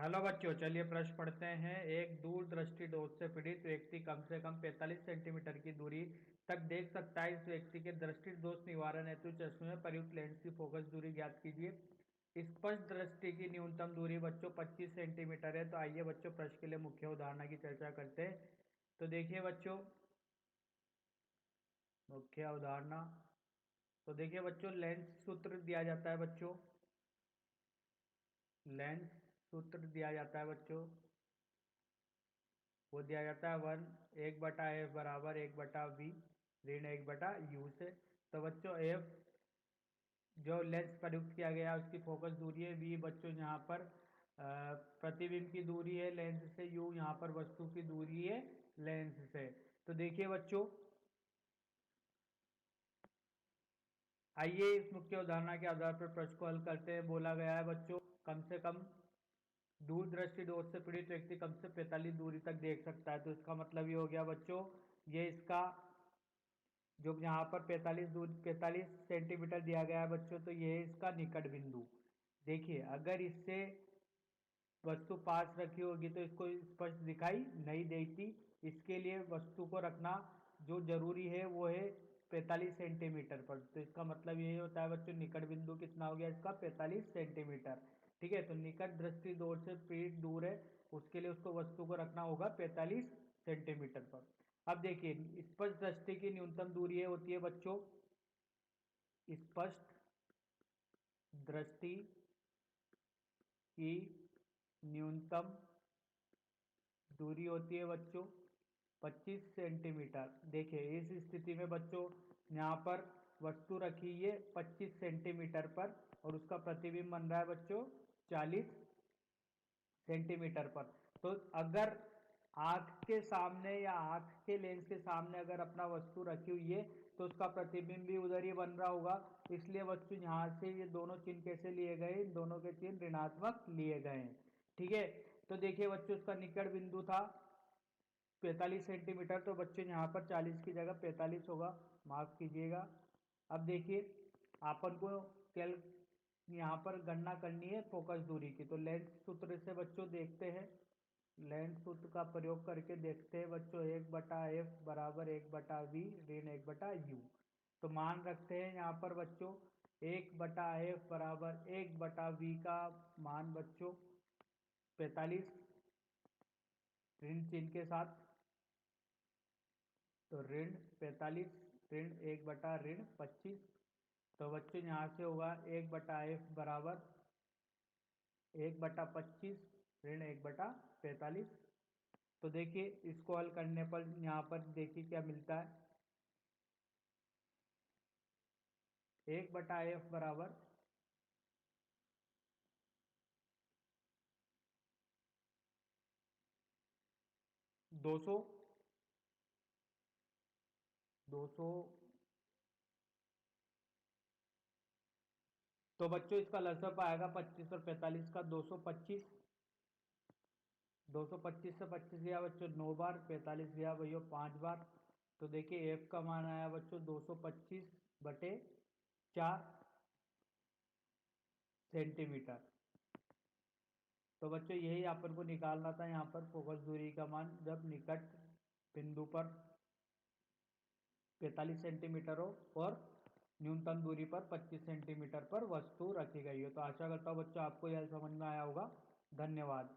Hello बच्चों, चलिए प्रश्न पढ़ते हैं। एक दूरदृष्टि दोष से पीड़ित व्यक्ति कम से कम 45 सेंटीमीटर की दूरी तक देख सकता है। इस व्यक्ति के दृष्टि दोष निवारण हेतु चश्मे में प्रयुक्त लेंस की फोकस दूरी ज्ञात कीजिए। स्पष्ट दृष्टि की न्यूनतम दूरी बच्चों 25 सेंटीमीटर है। तो आइए बच्चों प्रश्न के लिए मुख्य उदाहरण की चर्चा करते हैं। तो देखिए बच्चों, मुख्य उदाहरण। तो देखिए बच्चों, लेंस सूत्र दिया जाता है बच्चों। लेंस सूत्र दिया जाता है बच्चों। वो दिया जाता है 1/f बराबर 1/v ऋण 1/u से। तो बच्चों एफ जो लेंस प्रयुक्त किया गया है उसकी फोकस दूरी है। v बच्चों यहाँ पर प्रतिबिंब की दूरी है लेंस से। u यहाँ पर वस्तु की दूरी है लेंस से। तो देखिए बच्चों, आइए इस मुख्य उदाहरण के आधार पर प्रश्न को हल करते हैं। बोला गया है बच्चों, कम से कम दूरदृष्टि दोष से पीड़ित व्यक्ति कम से 45 दूरी तक देख सकता है। तो इसका मतलब ये हो गया बच्चों, ये इसका जो यहाँ पर 45 सेंटीमीटर दिया गया है बच्चों, तो ये है इसका निकट बिंदु। देखिए, अगर इससे वस्तु पास रखी होगी तो इसको स्पष्ट दिखाई नहीं देती। इसके लिए वस्तु को रखना जो जरूरी है वो है 45 सेंटीमीटर पर। तो इसका मतलब यही होता है बच्चों, निकट बिंदु कितना हो गया इसका 45 सेंटीमीटर। ठीक है, तो निकट दृष्टि दूर से पीठ दूर है, उसके लिए उसको वस्तु को रखना होगा 45 सेंटीमीटर पर। अब देखिए, स्पष्ट दृष्टि की न्यूनतम दूरी है होती है बच्चों, स्पष्ट दृष्टि की न्यूनतम दूरी होती है बच्चों 25 सेंटीमीटर। देखिए इस स्थिति में बच्चों, यहाँ पर वस्तु रखी है 25 सेंटीमीटर पर और उसका प्रतिबिंब बन रहा है बच्चों 40 सेंटीमीटर पर। तो अगर आंख के सामने या आंख के लेंस के सामने अगर अपना वस्तु रखी हुई है तो उसका प्रतिबिंब भी उधर ही बन रहा होगा। इसलिए बच्चों यहाँ से ये दोनों चिन्ह कैसे लिए गए, इन दोनों के चिन्ह ऋणात्मक लिए गए हैं। ठीक है, तो देखिए बच्चों, उसका निकट बिंदु था 45 सेंटीमीटर, तो बच्चों यहाँ पर 40 की जगह 45 होगा, माफ कीजिएगा। अब देखिए, आपन को कैल यहाँ पर गणना करनी है फोकस दूरी की। तो लेंस सूत्र से बच्चों देखते हैं, लेंस सूत्र का प्रयोग करके देखते हैं बच्चों। 1/f बराबर 1/v ऋण 1/u। तो मान रखते हैं यहाँ पर बच्चों 1/f बराबर 1/v का मान बच्चों 45 ऋण चिन्ह के साथ। तो ऋण 45 ऋण 1/25। तो बच्चों यहाँ से होगा 1/f बराबर 1/25 ऋण 1/45। तो देखिए इसको हल करने पर यहाँ पर देखिए क्या मिलता है। 1/f बराबर 200 200। तो बच्चों इसका लसअप आएगा 25 और 45 का 225। 225 से 25 गया बच्चों 9 बार, 45 गया भैया 5 बार। तो देखिए एफ का मान आया बच्चों 225/4 सेंटीमीटर। तो बच्चों यही अपन को निकालना था यहाँ पर फोकस दूरी का मान, जब निकट बिंदु पर 45 सेंटीमीटर हो और न्यूनतम दूरी पर 25 सेंटीमीटर पर वस्तु रखी गई हो। तो आशा करता हूँ बच्चों आपको यह समझ में आया होगा। धन्यवाद।